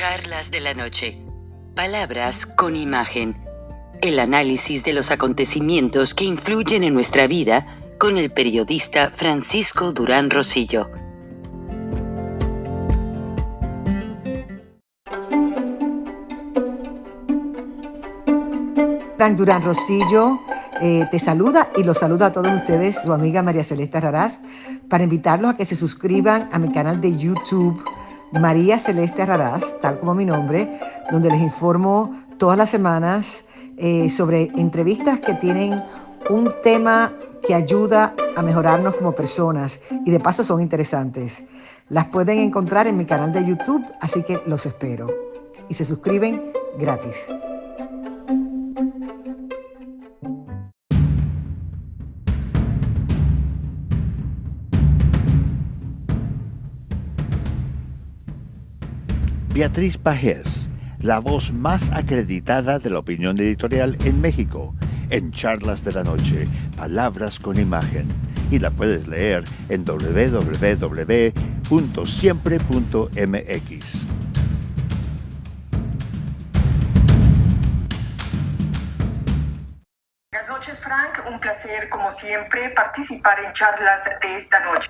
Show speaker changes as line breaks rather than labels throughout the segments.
Charlas de la noche. Palabras con imagen. El análisis de los acontecimientos que influyen en nuestra vida con el periodista Francisco Durán Rosillo.
Frank Durán Rosillo te saluda y los saluda a todos ustedes, su amiga María Celeste Raraz, para invitarlos a que se suscriban a mi canal de YouTube, María Celeste Raraz, tal como mi nombre, donde les informo todas las semanas sobre entrevistas que tienen un tema que ayuda a mejorarnos como personas y de paso son interesantes. Las pueden encontrar en mi canal de YouTube, así que los espero. Y se suscriben gratis.
Beatriz Pajés, la voz más acreditada de la opinión editorial en México, en Charlas de la Noche, Palabras con Imagen. Y la puedes leer en www.siempre.mx.
Buenas noches, Frank. Un placer, como siempre, participar en charlas de esta noche.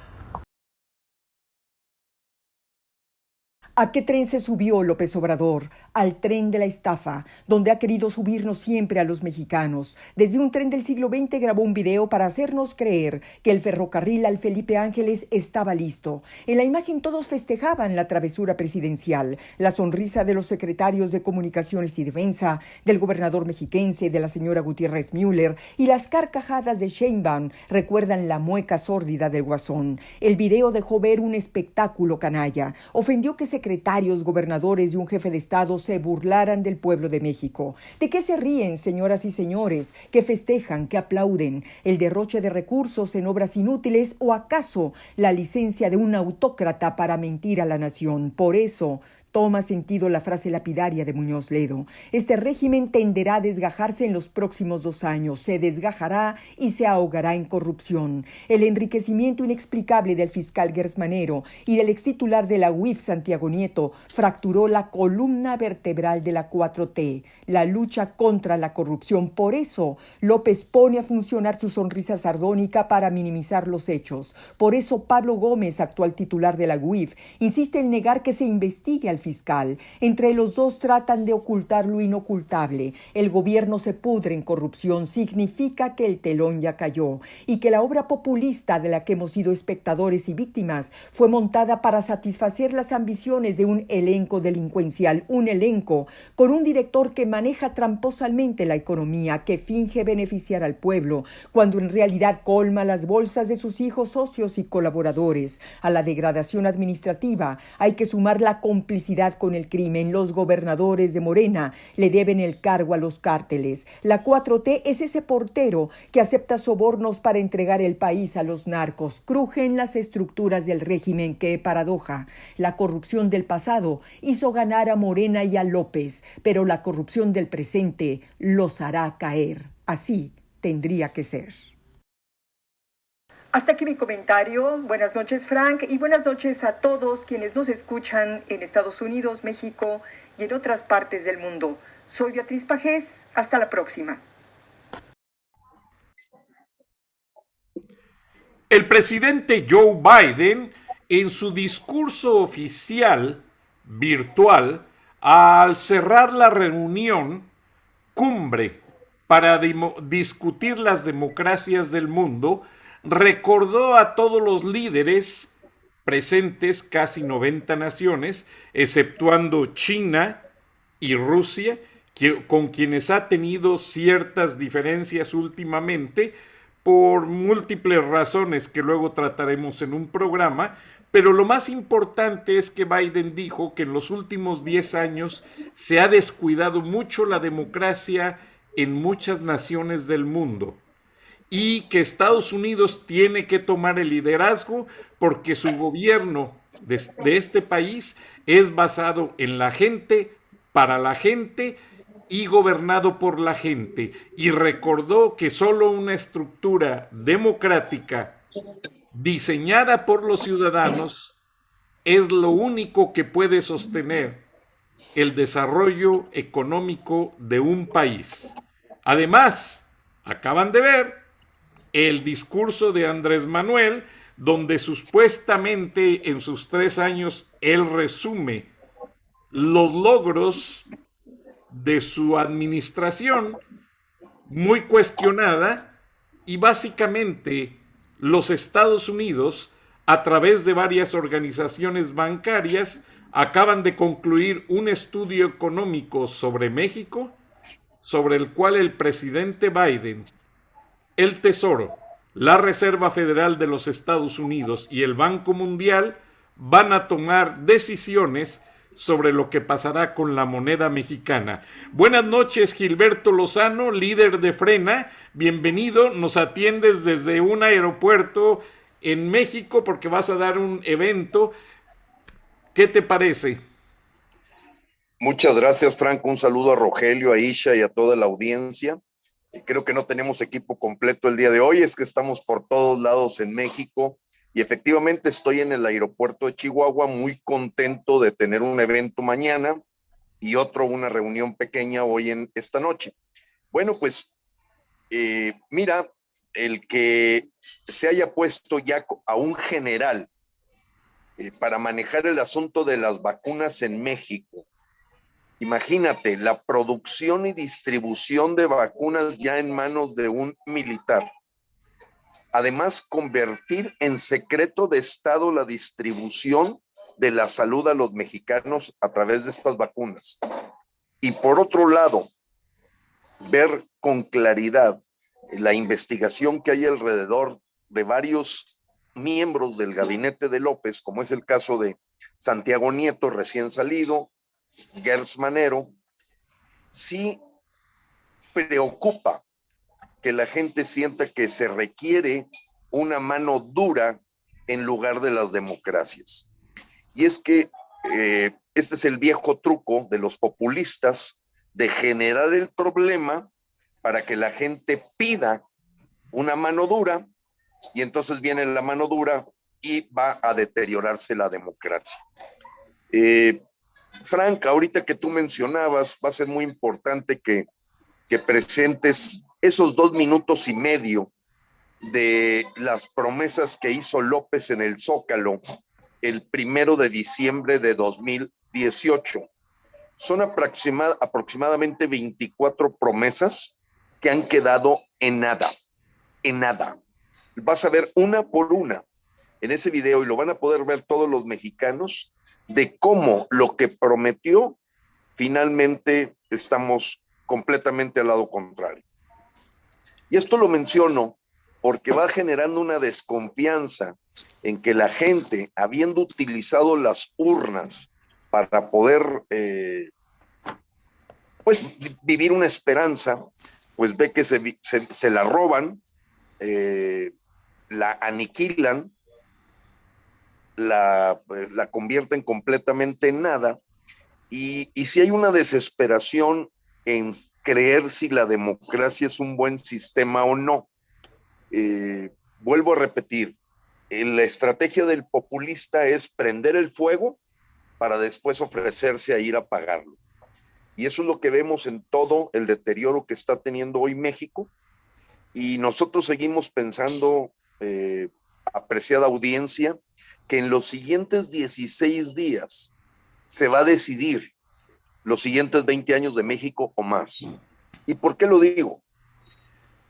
¿A qué tren se subió López Obrador? Al tren de la estafa, donde ha querido subirnos siempre a los mexicanos. Desde un tren del siglo XX grabó un video para hacernos creer que el ferrocarril al Felipe Ángeles estaba listo. En la imagen todos festejaban la travesura presidencial, la sonrisa de los secretarios de Comunicaciones y Defensa, del gobernador mexiquense, de la señora Gutiérrez Müller, y las carcajadas de Sheinbaum recuerdan la mueca sórdida del Guasón. El video dejó ver un espectáculo canalla. Ofendió que secretarios, gobernadores y un jefe de Estado se burlaran del pueblo de México. ¿De qué se ríen, señoras y señores? ¿Que festejan, que aplauden? ¿El derroche de recursos en obras inútiles o acaso la licencia de un autócrata para mentir a la nación? Por eso toma sentido la frase lapidaria de Muñoz Ledo. Este régimen tenderá a desgajarse en los próximos 2 años. Se desgajará y se ahogará en corrupción. El enriquecimiento inexplicable del fiscal Gersmanero y del extitular de la UIF, Santiago Nieto, fracturó la columna vertebral de la 4T, la lucha contra la corrupción. Por eso, López pone a funcionar su sonrisa sardónica para minimizar los hechos. Por eso, Pablo Gómez, actual titular de la UIF, insiste en negar que se investigue al fiscal. Entre los dos tratan de ocultar lo inocultable. El gobierno se pudre en corrupción. Significa que el telón ya cayó y que la obra populista de la que hemos sido espectadores y víctimas fue montada para satisfacer las ambiciones de un elenco delincuencial, un elenco con un director que maneja tramposamente la economía, que finge beneficiar al pueblo, cuando en realidad colma las bolsas de sus hijos, socios y colaboradores. A la degradación administrativa hay que sumar la complicidad con el crimen. Los gobernadores de Morena le deben el cargo a los cárteles. La 4T es ese portero que acepta sobornos para entregar el país a los narcos. Crujen las estructuras del régimen. ¡Qué paradoja! La corrupción del pasado hizo ganar a Morena y a López, pero la corrupción del presente los hará caer. Así tendría que ser.
Hasta aquí mi comentario. Buenas noches, Frank, y buenas noches a todos quienes nos escuchan en Estados Unidos, México y en otras partes del mundo. Soy Beatriz Pajés. Hasta la próxima.
El presidente Joe Biden, en su discurso oficial virtual, al cerrar la reunión cumbre para discutir las democracias del mundo, recordó a todos los líderes presentes, casi 90 naciones, exceptuando China y Rusia, con quienes ha tenido ciertas diferencias últimamente por múltiples razones que luego trataremos en un programa, pero lo más importante es que Biden dijo que en los últimos 10 años se ha descuidado mucho la democracia en muchas naciones del mundo, y que Estados Unidos tiene que tomar el liderazgo porque su gobierno de este país es basado en la gente, para la gente y gobernado por la gente. Y recordó que solo una estructura democrática diseñada por los ciudadanos es lo único que puede sostener el desarrollo económico de un país. Además, acaban de ver el discurso de Andrés Manuel, donde supuestamente en sus 3 años él resume los logros de su administración, muy cuestionada, y básicamente los Estados Unidos, a través de varias organizaciones bancarias, acaban de concluir un estudio económico sobre México, sobre el cual el presidente Biden, el Tesoro, la Reserva Federal de los Estados Unidos y el Banco Mundial van a tomar decisiones sobre lo que pasará con la moneda mexicana. Buenas noches, Gilberto Lozano, líder de Frena. Bienvenido, nos atiendes desde un aeropuerto en México porque vas a dar un evento. ¿Qué te parece?
Muchas gracias, Franco. Un saludo a Rogelio, a Isha y a toda la audiencia. Creo que no tenemos equipo completo el día de hoy, es que estamos por todos lados en México y efectivamente estoy en el aeropuerto de Chihuahua muy contento de tener un evento mañana y una reunión pequeña hoy en esta noche. Bueno, pues mira, el que se haya puesto ya a un general para manejar el asunto de las vacunas en México. Imagínate, la producción y distribución de vacunas ya en manos de un militar. Además, convertir en secreto de Estado la distribución de la salud a los mexicanos a través de estas vacunas. Y por otro lado, ver con claridad la investigación que hay alrededor de varios miembros del gabinete de López, como es el caso de Santiago Nieto, recién salido, Gertz Manero, sí preocupa que la gente sienta que se requiere una mano dura en lugar de las democracias. Y es que este es el viejo truco de los populistas de generar el problema para que la gente pida una mano dura y entonces viene la mano dura y va a deteriorarse la democracia. Frank, ahorita que tú mencionabas, va a ser muy importante que presentes esos 2 minutos y medio de las promesas que hizo López en el Zócalo el 1 de diciembre de 2018. Son aproximadamente 24 promesas que han quedado en nada, en nada. Vas a ver una por una en ese video y lo van a poder ver todos los mexicanos de cómo lo que prometió finalmente estamos completamente al lado contrario. Y esto lo menciono porque va generando una desconfianza en que la gente, habiendo utilizado las urnas para poder pues vivir una esperanza, pues ve que se la roban, la aniquilan, la convierten completamente en nada, y si hay una desesperación en creer si la democracia es un buen sistema o no. Vuelvo a repetir, la estrategia del populista es prender el fuego para después ofrecerse a ir a apagarlo. Y eso es lo que vemos en todo el deterioro que está teniendo hoy México. Y nosotros seguimos pensando, apreciada audiencia, que en los siguientes 16 días se va a decidir los siguientes 20 años de México o más. ¿Y por qué lo digo?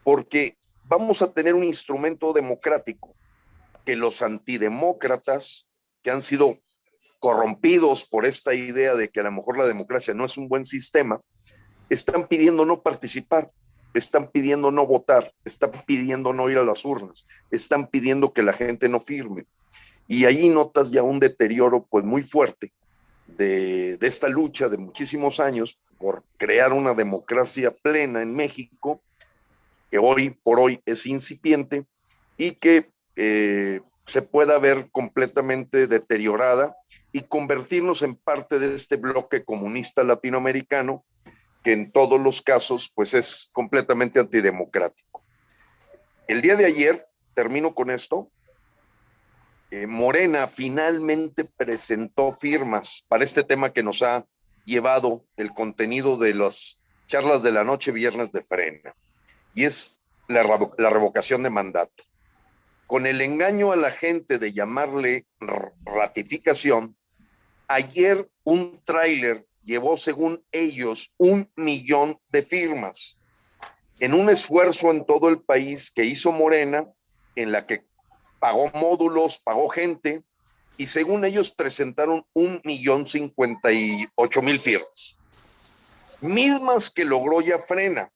Porque vamos a tener un instrumento democrático que los antidemócratas, que han sido corrompidos por esta idea de que a lo mejor la democracia no es un buen sistema, están pidiendo no participar, están pidiendo no votar, están pidiendo no ir a las urnas, están pidiendo que la gente no firme. Y ahí notas ya un deterioro pues muy fuerte de esta lucha de muchísimos años por crear una democracia plena en México, que hoy por hoy es incipiente y que se pueda ver completamente deteriorada y convertirnos en parte de este bloque comunista latinoamericano que en todos los casos pues es completamente antidemocrático. El día de ayer, termino con esto, Morena finalmente presentó firmas para este tema que nos ha llevado el contenido de las charlas de la noche viernes de Frena, y es la revocación de mandato. Con el engaño a la gente de llamarle ratificación, ayer un tráiler llevó, según ellos, 1 millón de firmas en un esfuerzo en todo el país que hizo Morena, en la que pagó módulos, pagó gente, y según ellos presentaron 1,058,000 firmas, mismas que logró ya Frena.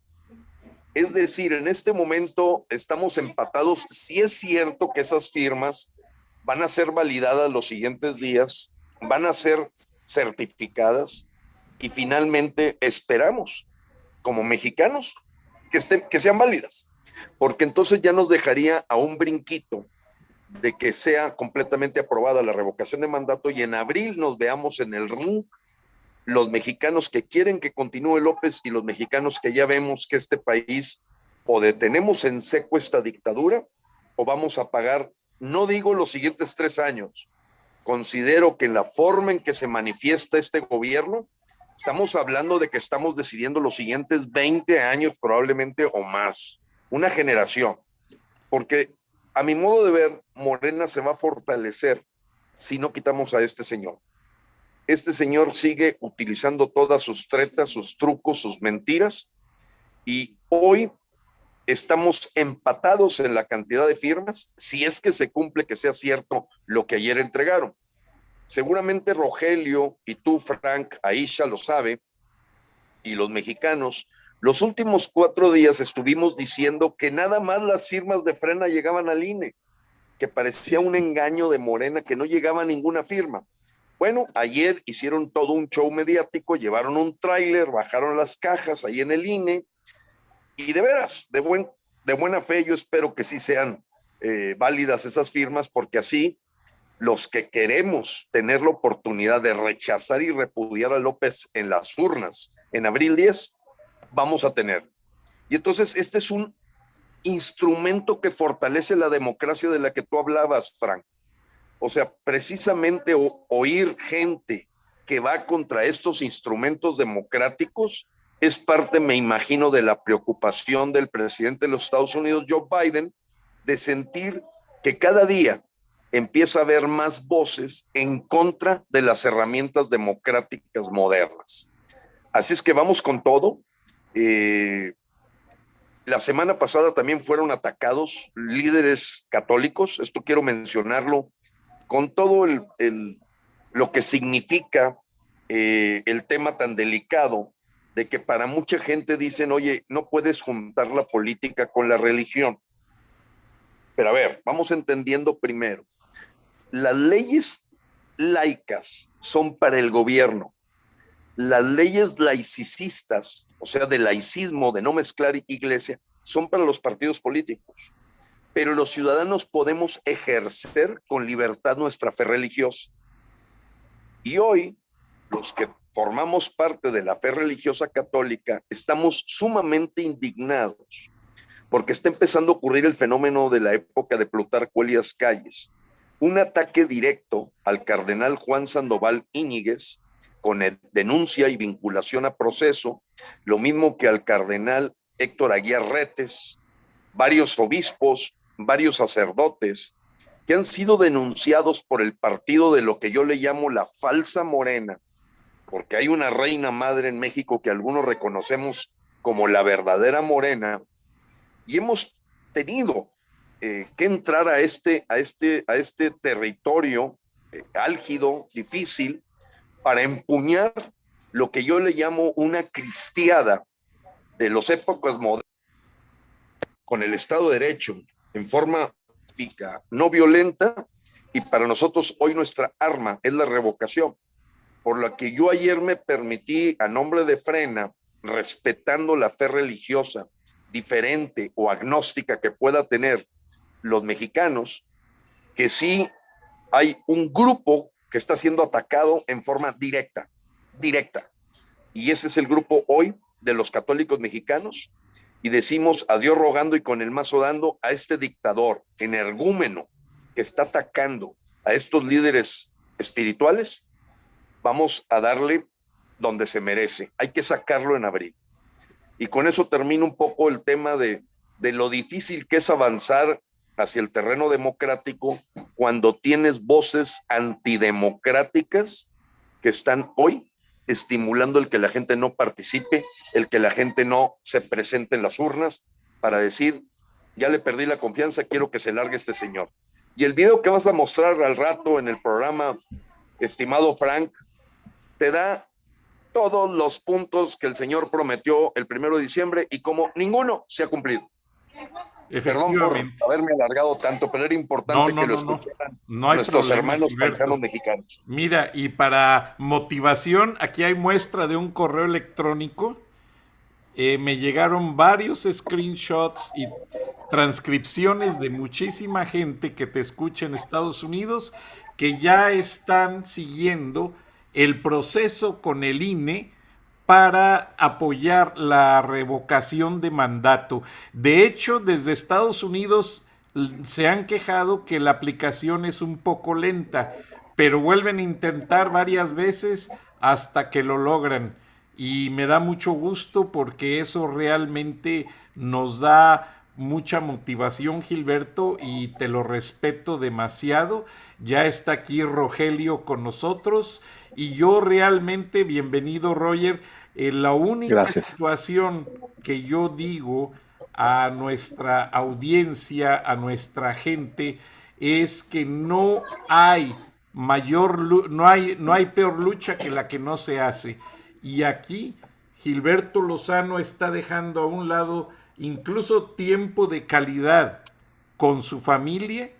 Es decir, en este momento estamos empatados. Sí es cierto que esas firmas van a ser validadas los siguientes días, van a ser certificadas, y finalmente esperamos, como mexicanos, que sean válidas, porque entonces ya nos dejaría a un brinquito de que sea completamente aprobada la revocación de mandato, y en abril nos veamos en el ring los mexicanos que quieren que continúe López y los mexicanos que ya vemos que este país o detenemos en seco esta dictadura o vamos a pagar, no digo los siguientes 3 años, considero que en la forma en que se manifiesta este gobierno, estamos hablando de que estamos decidiendo los siguientes 20 años probablemente o más, una generación, porque a mi modo de ver, Morena se va a fortalecer si no quitamos a este señor. Este señor sigue utilizando todas sus tretas, sus trucos, sus mentiras, y hoy estamos empatados en la cantidad de firmas, si es que se cumple que sea cierto lo que ayer entregaron. Seguramente Rogelio y tú, Frank, Aisha lo sabe, y los mexicanos, los últimos 4 días estuvimos diciendo que nada más las firmas de Frena llegaban al INE, que parecía un engaño de Morena, que no llegaba ninguna firma. Bueno, ayer hicieron todo un show mediático, llevaron un tráiler, bajaron las cajas ahí en el INE, y de veras, de buena fe, yo espero que sí sean válidas esas firmas, porque así los que queremos tener la oportunidad de rechazar y repudiar a López en las urnas en abril 10, vamos a tener. Y entonces este es un instrumento que fortalece la democracia de la que tú hablabas, Frank. O sea, precisamente oír gente que va contra estos instrumentos democráticos es parte, me imagino, de la preocupación del presidente de los Estados Unidos, Joe Biden, de sentir que cada día empieza a haber más voces en contra de las herramientas democráticas modernas. Así es que vamos con todo. La semana pasada también fueron atacados líderes católicos. Esto quiero mencionarlo con todo lo que significa el tema tan delicado de que para mucha gente dicen, oye, no puedes juntar la política con la religión. Pero a ver, vamos entendiendo primero. Las leyes laicas son para el gobierno. Las leyes laicistas, o sea, de laicismo, de no mezclar iglesia, son para los partidos políticos. Pero los ciudadanos podemos ejercer con libertad nuestra fe religiosa. Y hoy, los que formamos parte de la fe religiosa católica, estamos sumamente indignados porque está empezando a ocurrir el fenómeno de la época de Plutarco Elías Calles, un ataque directo al cardenal Juan Sandoval Íñiguez con denuncia y vinculación a proceso, lo mismo que al cardenal Héctor Aguiar Retes, varios obispos, varios sacerdotes que han sido denunciados por el partido de lo que yo le llamo la falsa Morena, porque hay una reina madre en México que algunos reconocemos como la verdadera Morena, y hemos tenido que entrar a este territorio álgido, difícil, para empuñar lo que yo le llamo una cristiada de las épocas modernas con el Estado de Derecho en forma pacífica, no violenta, y para nosotros hoy nuestra arma es la revocación, por la que yo ayer me permití a nombre de Frena, respetando la fe religiosa diferente o agnóstica que pueda tener los mexicanos, que sí hay un grupo que está siendo atacado en forma directa, y ese es el grupo hoy de los católicos mexicanos, y decimos adiós rogando y con el mazo dando a este dictador energúmeno que está atacando a estos líderes espirituales. Vamos a darle donde se merece. Hay que sacarlo en abril. Y con eso termino un poco el tema de lo difícil que es avanzar hacia el terreno democrático cuando tienes voces antidemocráticas que están hoy estimulando el que la gente no participe, el que la gente no se presente en las urnas para decir, ya le perdí la confianza, quiero que se largue este señor. Y el video que vas a mostrar al rato en el programa, estimado Frank, te da todos los puntos que el señor prometió el 1 de diciembre y como ninguno se ha cumplido. Perdón por haberme alargado tanto, pero era importante que lo escucharan nuestros hermanos paisanos mexicanos.
Mira, y para motivación, aquí hay muestra de un correo electrónico. Me llegaron varios screenshots y transcripciones de muchísima gente que te escucha en Estados Unidos que ya están siguiendo el proceso con el INE para apoyar la revocación de mandato. De hecho, desde Estados Unidos se han quejado que la aplicación es un poco lenta, pero vuelven a intentar varias veces hasta que lo logran. Y me da mucho gusto porque eso realmente nos da mucha motivación, Gilberto, y te lo respeto demasiado. Ya está aquí Rogelio con nosotros y yo realmente, bienvenido Roger, la única situación que yo digo a nuestra audiencia, a nuestra gente, es que no hay no hay peor lucha que la que no se hace. Y aquí Gilberto Lozano está dejando a un lado incluso tiempo de calidad con su familia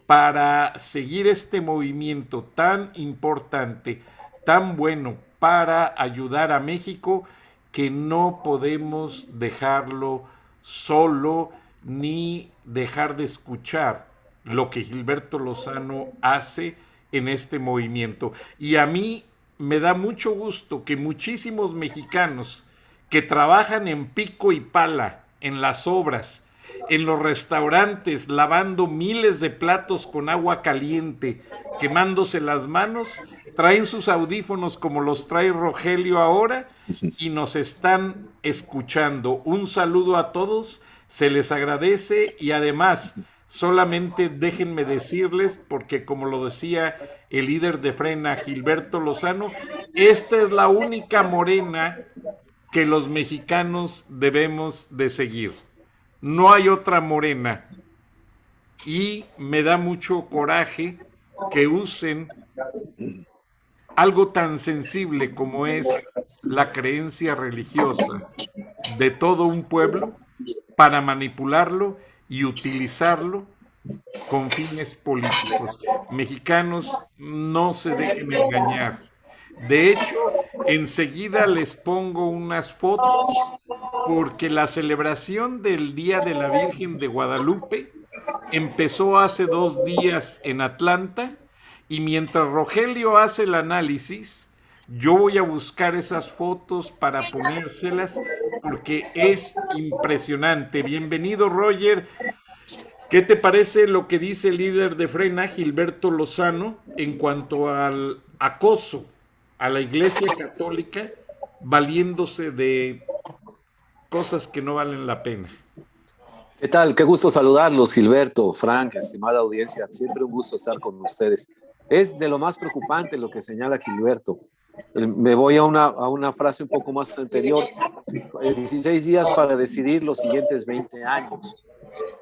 para seguir este movimiento tan importante, tan bueno para ayudar a México, que no podemos dejarlo solo ni dejar de escuchar lo que Gilberto Lozano hace en este movimiento. Y a mí me da mucho gusto que muchísimos mexicanos que trabajan en pico y pala, en las obras, en los restaurantes, lavando miles de platos con agua caliente, quemándose las manos, traen sus audífonos como los trae Rogelio ahora y nos están escuchando. Un saludo a todos, se les agradece y además solamente déjenme decirles, porque como lo decía el líder de Frena, Gilberto Lozano, esta es la única Morena que los mexicanos debemos de seguir. No hay otra Morena. Y me da mucho coraje que usen algo tan sensible como es la creencia religiosa de todo un pueblo para manipularlo y utilizarlo con fines políticos. Mexicanos, no se dejen engañar. De hecho, enseguida les pongo unas fotos porque la celebración del Día de la Virgen de Guadalupe empezó hace 2 días en Atlanta y mientras Rogelio hace el análisis, yo voy a buscar esas fotos para ponérselas porque es impresionante. Bienvenido, Roger. ¿Qué te parece lo que dice el líder de Frena, Gilberto Lozano, en cuanto al acoso a la Iglesia Católica, valiéndose de cosas que no valen la pena?
¿Qué tal? Qué gusto saludarlos, Gilberto, Frank, estimada audiencia. Siempre un gusto estar con ustedes. Es de lo más preocupante lo que señala Gilberto. Me voy a una frase un poco más anterior. 16 días para decidir los siguientes 20 años.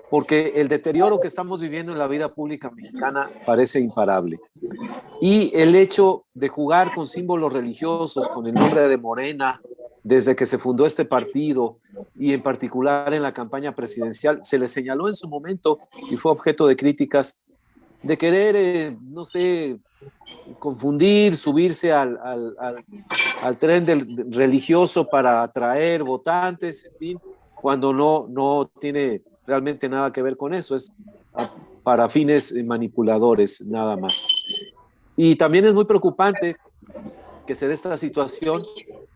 Porque el deterioro que estamos viviendo en la vida pública mexicana parece imparable. Y el hecho de jugar con símbolos religiosos, con el nombre de Morena, desde que se fundó este partido y en particular en la campaña presidencial, se le señaló en su momento y fue objeto de críticas de querer, no sé, confundir, subirse al tren religioso para atraer votantes, en fin, cuando no tiene realmente nada que ver con eso, es para fines manipuladores nada más. Y también es muy preocupante que se dé esta situación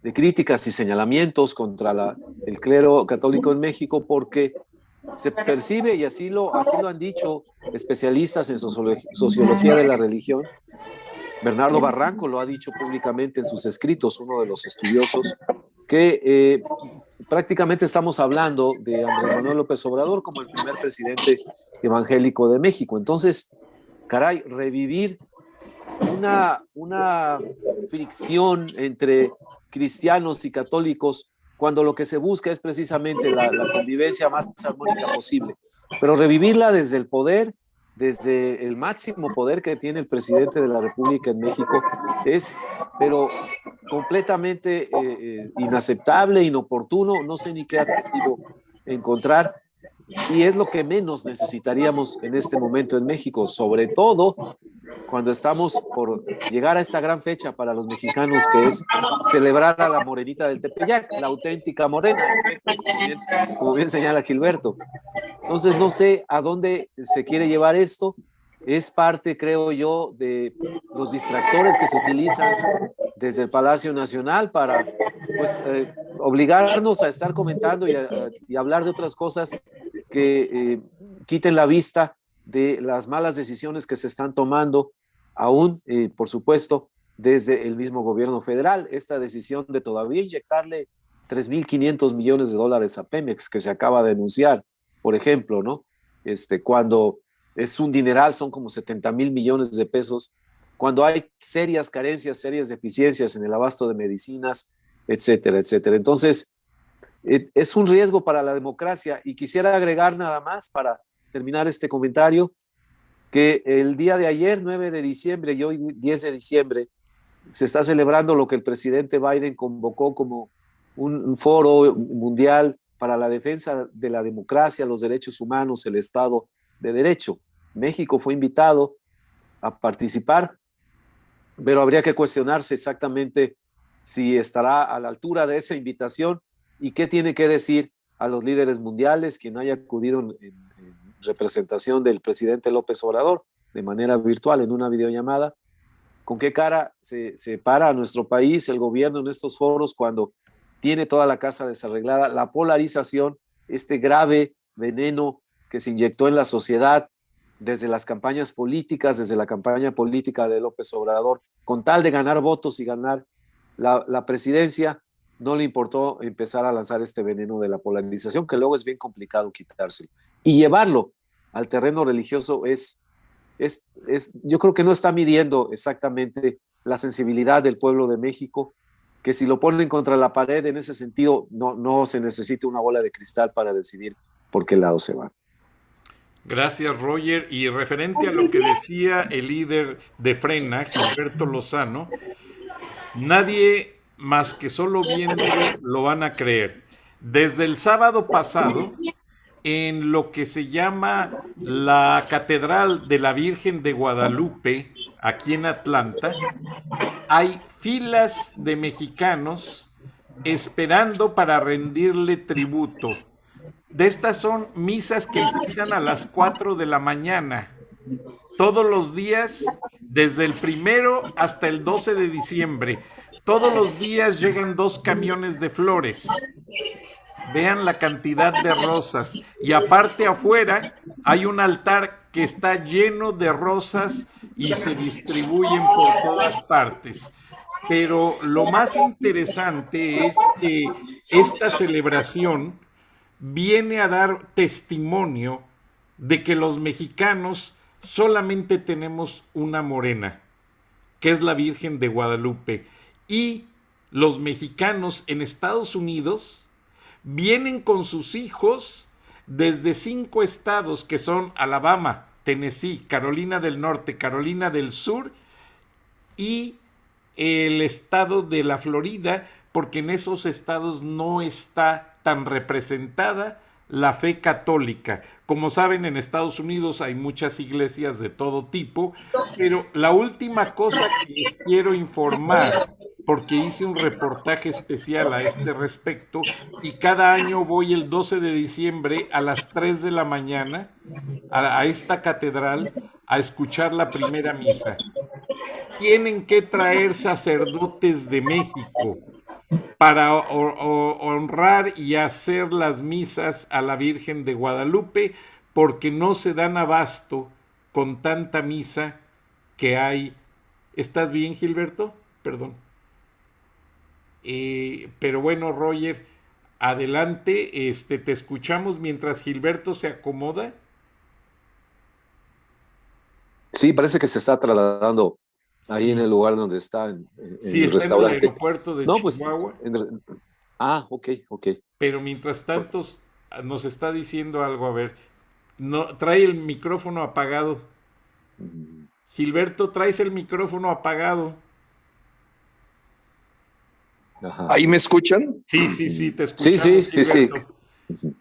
de críticas y señalamientos contra el clero católico en México, porque se percibe, y así lo han dicho especialistas en sociología de la religión, Bernardo Barranco lo ha dicho públicamente en sus escritos, uno de los estudiosos, que prácticamente estamos hablando de Andrés Manuel López Obrador como el primer presidente evangélico de México. Entonces, caray, revivir una fricción entre cristianos y católicos cuando lo que se busca es precisamente la convivencia más armónica posible, pero revivirla desde el poder, desde el máximo poder que tiene el presidente de la República en México, es pero completamente inaceptable, inoportuno, no sé ni qué adjetivo encontrar, y es lo que menos necesitaríamos en este momento en México, sobre todo cuando estamos por llegar a esta gran fecha para los mexicanos, que es celebrar a la morenita del Tepeyac, la auténtica morena, como bien señala Gilberto. Entonces no sé a dónde se quiere llevar esto. Es parte, creo yo, de los distractores que se utilizan desde el Palacio Nacional para pues, obligarnos a estar comentando y hablar de otras cosas que quiten la vista de las malas decisiones que se están tomando, aún, por supuesto, desde el mismo gobierno federal. Esta decisión de todavía inyectarle 3.500 millones de dólares a Pemex, que se acaba de anunciar, por ejemplo, ¿no? Cuando es un dineral, son como 70,000 millones de pesos, cuando hay serias carencias, serias deficiencias en el abasto de medicinas, etcétera, etcétera. Entonces, es un riesgo para la democracia, y quisiera agregar nada más para terminar este comentario, que el día de ayer, 9 de diciembre y hoy 10 de diciembre, se está celebrando lo que el presidente Biden convocó como un foro mundial para la defensa de la democracia, los derechos humanos, el Estado de Derecho. México fue invitado a participar, pero habría que cuestionarse exactamente si estará a la altura de esa invitación y qué tiene que decir a los líderes mundiales, quien haya acudido en representación del presidente López Obrador de manera virtual en una videollamada. ¿Con qué cara se para a nuestro país el gobierno en estos foros cuando tiene toda la casa desarreglada? La polarización, este grave veneno que se inyectó en la sociedad desde las campañas políticas, desde la campaña política de López Obrador, con tal de ganar votos y ganar la presidencia, no le importó empezar a lanzar este veneno de la polarización, que luego es bien complicado quitárselo. Y llevarlo al terreno religioso yo creo que no está midiendo exactamente la sensibilidad del pueblo de México, que si lo ponen contra la pared en ese sentido, no se necesita una bola de cristal para decidir por qué lado se va.
Gracias, Roger. Y referente a lo que decía el líder de Frena, Gilberto Lozano, nadie más que solo viéndolo lo van a creer. Desde el sábado pasado, en lo que se llama la Catedral de la Virgen de Guadalupe, aquí en Atlanta, hay filas de mexicanos esperando para rendirle tributo. De estas son misas que empiezan a las 4 de la mañana, todos los días, desde el 1 hasta el 12 de diciembre. Todos los días llegan 2 camiones de flores. Vean la cantidad de rosas. Y aparte afuera hay un altar que está lleno de rosas y se distribuyen por todas partes. Pero lo más interesante es que esta celebración viene a dar testimonio de que los mexicanos solamente tenemos una morena, que es la Virgen de Guadalupe. Y los mexicanos en Estados Unidos vienen con sus hijos desde 5 estados que son Alabama, Tennessee, Carolina del Norte, Carolina del Sur y el estado de la Florida, porque en esos estados no está tan representada la fe católica. Como saben, en Estados Unidos hay muchas iglesias de todo tipo, pero la última cosa que les quiero informar, porque hice un reportaje especial a este respecto, y cada año voy el 12 de diciembre a las 3 de la mañana a esta catedral a escuchar la primera misa. Tienen que traer sacerdotes de México para honrar y hacer las misas a la Virgen de Guadalupe, porque no se dan abasto con tanta misa que hay ¿Estás bien, Gilberto? Perdón. Pero bueno, Roger, adelante, te escuchamos mientras Gilberto se acomoda.
Sí, parece que se está trasladando ahí en
Sí,
el lugar donde está, en
sí,
el
está en el
restaurante.
aeropuerto de
No, pues,
Chihuahua,
ok, ok.
pero mientras tanto nos está diciendo algo, a ver, no, trae el micrófono apagado.
Mm,
Gilberto, traes el micrófono apagado.
Ajá.
¿Ahí me escuchan?
Sí, sí, sí, te
Sí,
escuchamos,
sí, sí, sí.
Gilberto.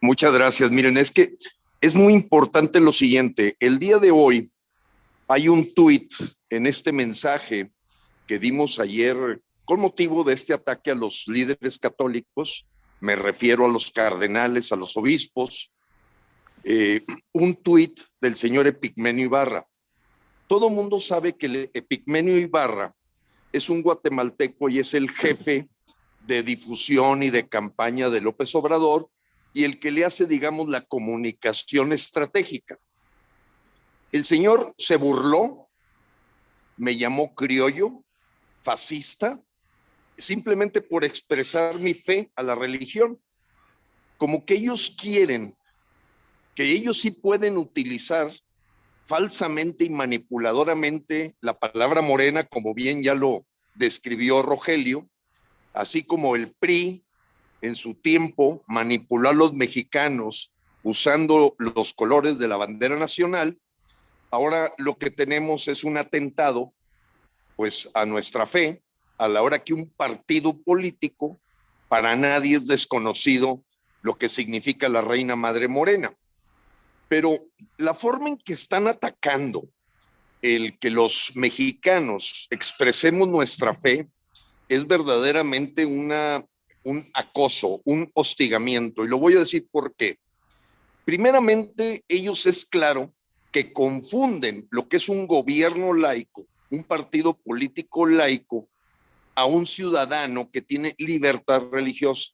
Muchas gracias. Miren, es que es muy importante lo siguiente. El día de hoy hay un tuit en este mensaje que dimos ayer con motivo de este ataque a los líderes católicos. Me refiero a los cardenales, a los obispos. Un tuit del señor Epigmenio Ibarra. Todo mundo sabe que el Epigmenio Ibarra es un guatemalteco y es el jefe de difusión y de campaña de López Obrador y el que le hace, digamos, la comunicación estratégica. El señor se burló, me llamó criollo, fascista, simplemente por expresar mi fe a la religión. Como que ellos quieren, que ellos sí pueden utilizar falsamente y manipuladoramente la palabra morena, como bien ya lo describió Rogelio, así como el PRI en su tiempo manipuló a los mexicanos usando los colores de la bandera nacional. Ahora lo que tenemos es un atentado pues a nuestra fe, a la hora que un partido político, para nadie es desconocido lo que significa la reina madre morena. Pero la forma en que están atacando el que los mexicanos expresemos nuestra fe es verdaderamente un acoso, un hostigamiento. Y lo voy a decir por qué. Primeramente, ellos es claro que confunden lo que es un gobierno laico, un partido político laico, a un ciudadano que tiene libertad religiosa.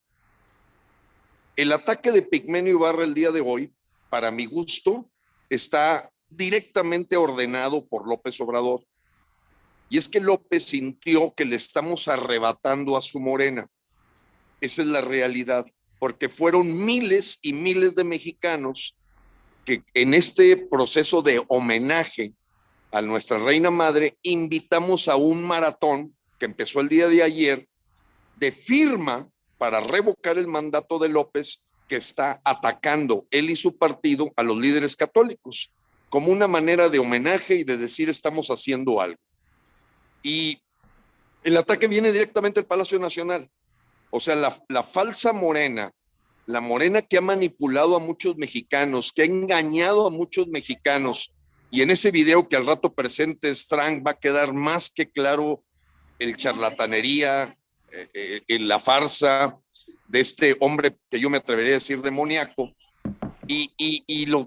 El ataque de Pigmenio Ibarra el día de hoy, para mi gusto, está directamente ordenado por López Obrador. Y es que López sintió que le estamos arrebatando a su morena. Esa es la realidad, porque fueron miles y miles de mexicanos que en este proceso de homenaje a nuestra reina madre invitamos a un maratón que empezó el día de ayer de firma para revocar el mandato de López, que está atacando él y su partido a los líderes católicos como una manera de homenaje y de decir estamos haciendo algo. Y el ataque viene directamente del Palacio Nacional. O sea, la falsa morena, la morena que ha manipulado a muchos mexicanos, que ha engañado a muchos mexicanos, y en ese video que al rato presentes, Frank, va a quedar más que claro el charlatanería, la farsa de este hombre que yo me atrevería a decir demoníaco.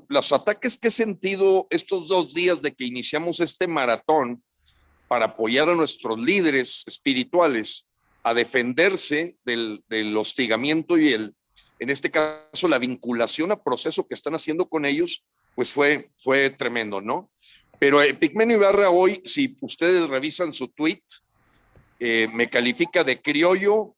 Los ataques que he sentido estos 2 días de que iniciamos este maratón para apoyar a nuestros líderes espirituales a defenderse del hostigamiento y en este caso, la vinculación a proceso que están haciendo con ellos, pues fue tremendo, ¿no? Pero Pigmenio Ibarra hoy, si ustedes revisan su tweet, me califica de criollo.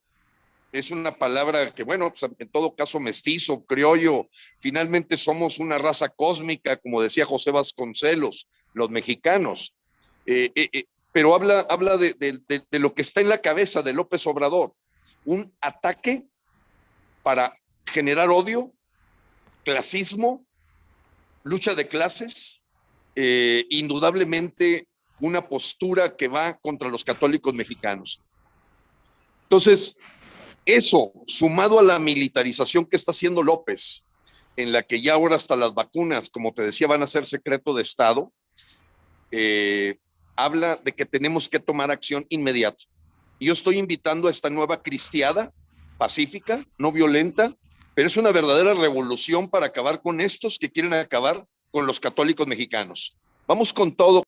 Es una palabra que, bueno, pues en todo caso mestizo, criollo. Finalmente somos una raza cósmica, como decía José Vasconcelos, los mexicanos. Pero habla de lo que está en la cabeza de López Obrador. Un ataque para generar odio, clasismo, lucha de clases, indudablemente una postura que va contra los católicos mexicanos. Entonces, eso, sumado a la militarización que está haciendo López, en la que ya ahora hasta las vacunas, como te decía, van a ser secreto de Estado, habla de que tenemos que tomar acción inmediata. Yo estoy invitando a esta nueva cristiada, pacífica, no violenta, pero es una verdadera revolución para acabar con estos que quieren acabar con los católicos mexicanos. Vamos con todo.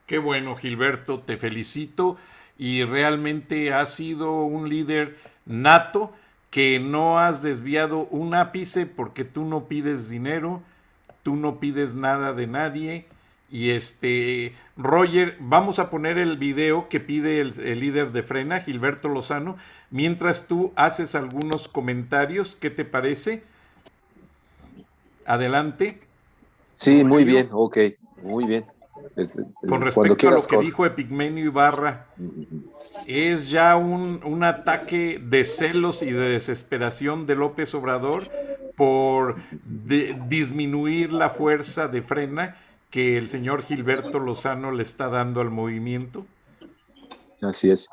Qué bueno, Gilberto, te felicito y realmente has sido un líder nato que no has desviado un ápice porque tú no pides dinero, tú no pides nada de nadie, Y Roger, vamos a poner el video que pide el líder de Frena, Gilberto Lozano, mientras tú haces algunos comentarios. ¿Qué te parece? Adelante.
Sí, muy
Rogelio.
bien, ok, muy bien.
Con respecto
Cuando
a
quieras,
lo que dijo Epigmenio Ibarra, es ya un ataque de celos y de desesperación de López Obrador por disminuir la fuerza de Frena que el señor Gilberto Lozano le está dando al movimiento.
Así es.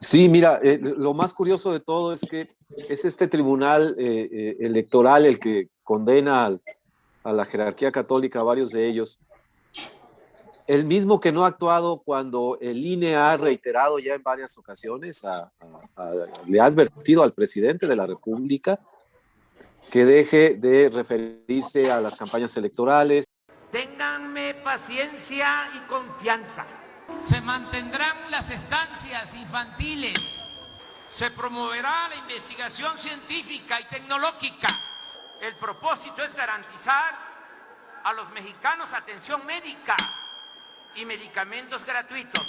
Sí, mira, lo más curioso de todo es que es este tribunal electoral el que condena a la jerarquía católica, a varios de ellos, el mismo que no ha actuado cuando el INE ha reiterado ya en varias ocasiones, le ha advertido al presidente de la República que deje de referirse a las campañas electorales.
Ténganme paciencia y confianza. Se mantendrán las estancias infantiles. Se promoverá la investigación científica y tecnológica. El propósito es garantizar a los mexicanos atención médica y medicamentos gratuitos.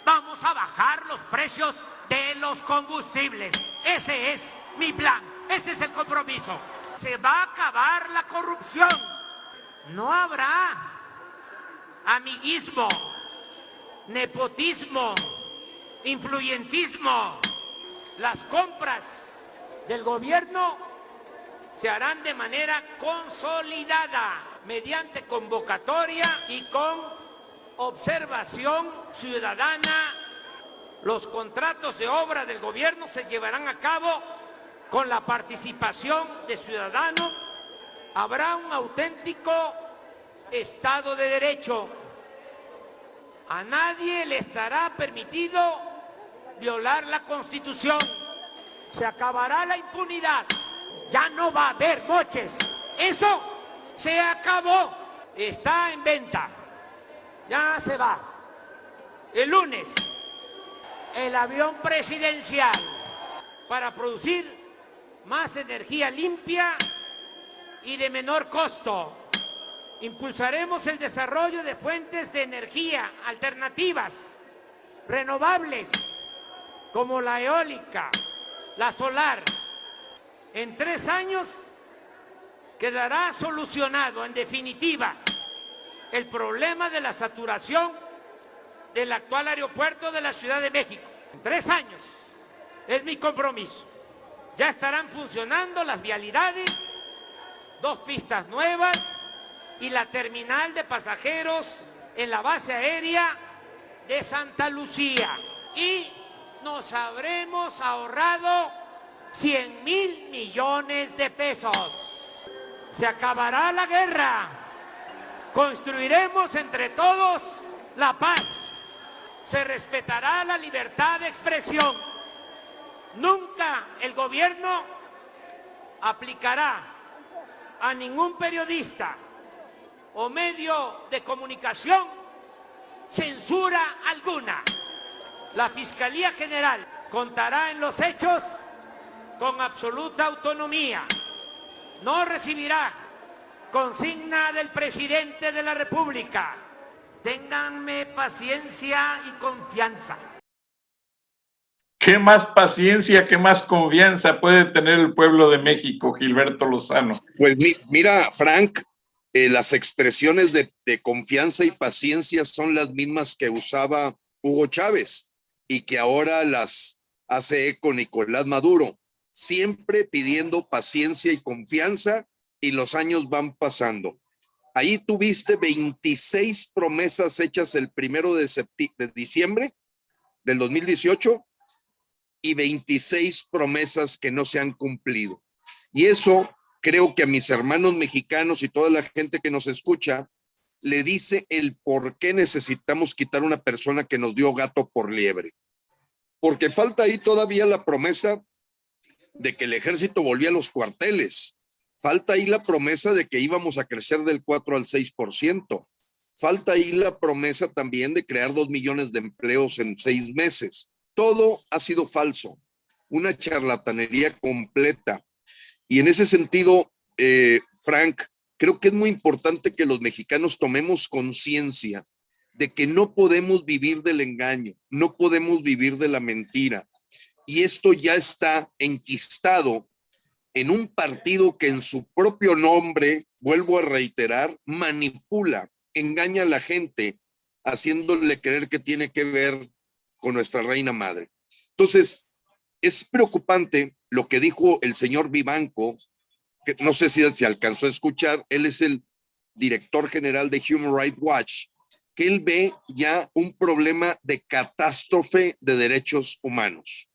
Vamos a bajar los precios de los combustibles. Ese es mi plan, ese es el compromiso. Se va a acabar la corrupción. No habrá amiguismo, nepotismo, influyentismo. Las compras del gobierno se harán de manera consolidada, mediante convocatoria y con observación ciudadana. Los contratos de obra del gobierno se llevarán a cabo con la participación de ciudadanos. Habrá un auténtico Estado de Derecho. A nadie le estará permitido violar la Constitución. Se acabará la impunidad. Ya no va a haber moches. Eso se acabó. Está en venta. Ya se va. El lunes, el avión presidencial para producir más energía limpia y de menor costo. Impulsaremos el desarrollo de fuentes de energía alternativas, renovables, como la eólica, la solar. En 3 años quedará solucionado, en definitiva, el problema de la saturación del actual aeropuerto de la Ciudad de México. En 3 años es mi compromiso. Ya estarán funcionando las vialidades, 2 pistas nuevas y la terminal de pasajeros en la base aérea de Santa Lucía. Y nos habremos ahorrado 100,000 millones de pesos. Se acabará la guerra. Construiremos entre todos la paz. Se respetará la libertad de expresión. Nunca el gobierno aplicará a ningún periodista o medio de comunicación censura alguna. La Fiscalía General contará en los hechos con absoluta autonomía. No recibirá consigna del presidente de la República. Ténganme paciencia y confianza.
¿Qué más paciencia, qué más confianza puede tener el pueblo de México, Gilberto Lozano?
Pues mira, Frank, las expresiones de confianza y paciencia son las mismas que usaba Hugo Chávez y que ahora las hace eco Nicolás Maduro, siempre pidiendo paciencia y confianza, y los años van pasando. Ahí tuviste 26 promesas hechas el 1 de diciembre del 2018 y 26 promesas que no se han cumplido. Y eso creo que a mis hermanos mexicanos y toda la gente que nos escucha le dice el por qué necesitamos quitar una persona que nos dio gato por liebre. Porque falta ahí todavía la promesa de que el ejército volvía a los cuarteles. Falta ahí la promesa de que íbamos a crecer del 4 al 6%. Falta ahí la promesa también de crear 2 millones de empleos en 6 meses. Todo ha sido falso, una charlatanería completa. Y en ese sentido, Frank, creo que es muy importante que los mexicanos tomemos conciencia de que no podemos vivir del engaño, no podemos vivir de la mentira. Y esto ya está enquistado en un partido que en su propio nombre, vuelvo a reiterar, manipula, engaña a la gente, haciéndole creer que tiene que ver con nuestra reina madre. Entonces, es preocupante lo que dijo el señor Vivanco, que no sé si se alcanzó a escuchar. Él es el director general de Human Rights Watch, que él ve ya un problema de catástrofe de derechos humanos.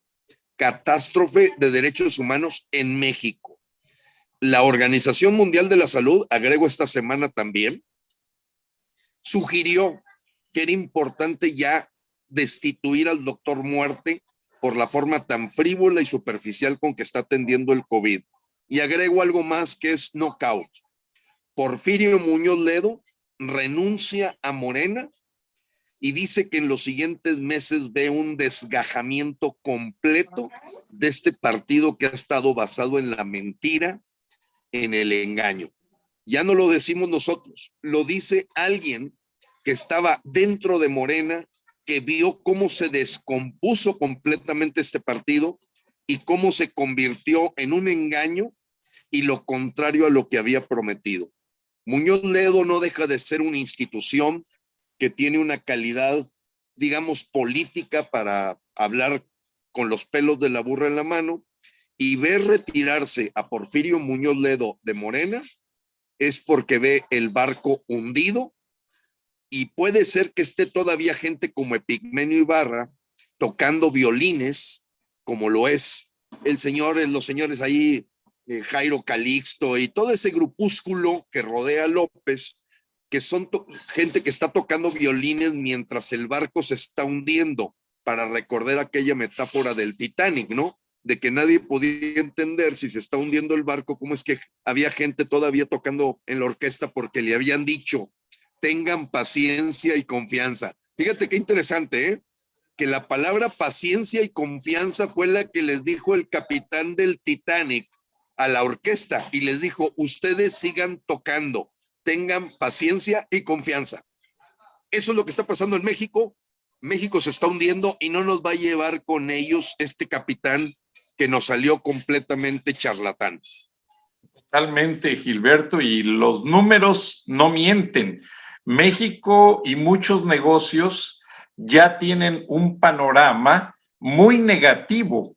Catástrofe de derechos humanos en México. La Organización Mundial de la Salud, agrego esta semana también, sugirió que era importante ya destituir al doctor Muerte por la forma tan frívola y superficial con que está atendiendo el COVID. Y agrego algo más que es knockout. Porfirio Muñoz Ledo renuncia a Morena y dice que en los siguientes meses ve un desgajamiento completo de este partido que ha estado basado en la mentira, en el engaño. Ya no lo decimos nosotros, lo dice alguien que estaba dentro de Morena, que vio cómo se descompuso completamente este partido y cómo se convirtió en un engaño y lo contrario a lo que había prometido. Muñoz Ledo no deja de ser una institución que tiene una calidad, digamos, política para hablar con los pelos de la burra en la mano, y ver retirarse a Porfirio Muñoz Ledo de Morena es porque ve el barco hundido, y puede ser que esté todavía gente como Epigmenio Ibarra tocando violines, como lo es los señores ahí, Jairo Calixto y todo ese grupúsculo que rodea a López, que son gente que está tocando violines mientras el barco se está hundiendo, para recordar aquella metáfora del Titanic, ¿no? De que nadie podía entender si se está hundiendo el barco, cómo es que había gente todavía tocando en la orquesta porque le habían dicho, tengan paciencia y confianza. Fíjate qué interesante, ¿eh? Que la palabra paciencia y confianza fue la que les dijo el capitán del Titanic a la orquesta, y les dijo, ustedes sigan tocando, tengan paciencia y confianza. Eso es lo que está pasando en México. México se está hundiendo y no nos va a llevar con ellos este capitán que nos salió completamente charlatán.
Totalmente, Gilberto, y los números no mienten. México y muchos negocios ya tienen un panorama muy negativo.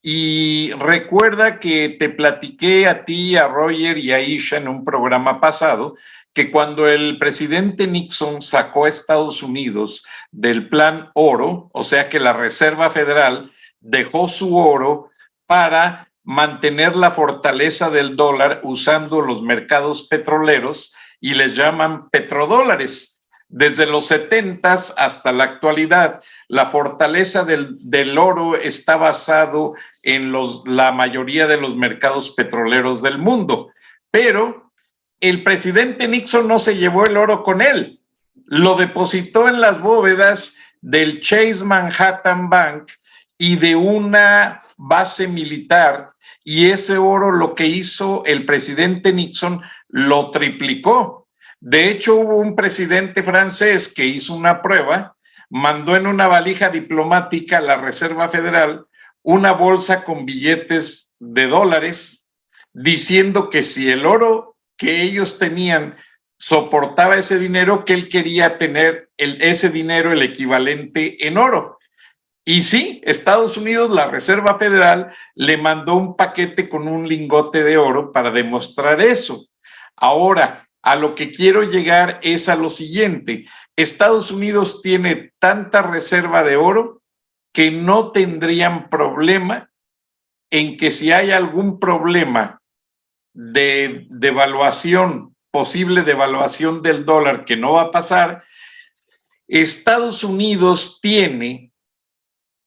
Y recuerda que te platiqué a ti, a Roger y a Isha en un programa pasado, que cuando el presidente Nixon sacó a Estados Unidos del Plan Oro, o sea que la Reserva Federal dejó su oro para mantener la fortaleza del dólar usando los mercados petroleros, y les llaman petrodólares. Desde los 70s hasta la actualidad, la fortaleza del oro está basado en la mayoría de los mercados petroleros del mundo. Pero el presidente Nixon no se llevó el oro con él, lo depositó en las bóvedas del Chase Manhattan Bank y de una base militar, y ese oro, lo que hizo el presidente Nixon, lo triplicó. De hecho, hubo un presidente francés que hizo una prueba, mandó en una valija diplomática a la Reserva Federal una bolsa con billetes de dólares, diciendo que si el oro que ellos tenían soportaba ese dinero, que él quería tener ese dinero, el equivalente en oro. Y sí, Estados Unidos, la Reserva Federal, le mandó un paquete con un lingote de oro para demostrar eso. Ahora, a lo que quiero llegar es a lo siguiente. Estados Unidos tiene tanta reserva de oro que no tendrían problema en que si hay algún problema de devaluación, posible devaluación del dólar, que no va a pasar, Estados Unidos tiene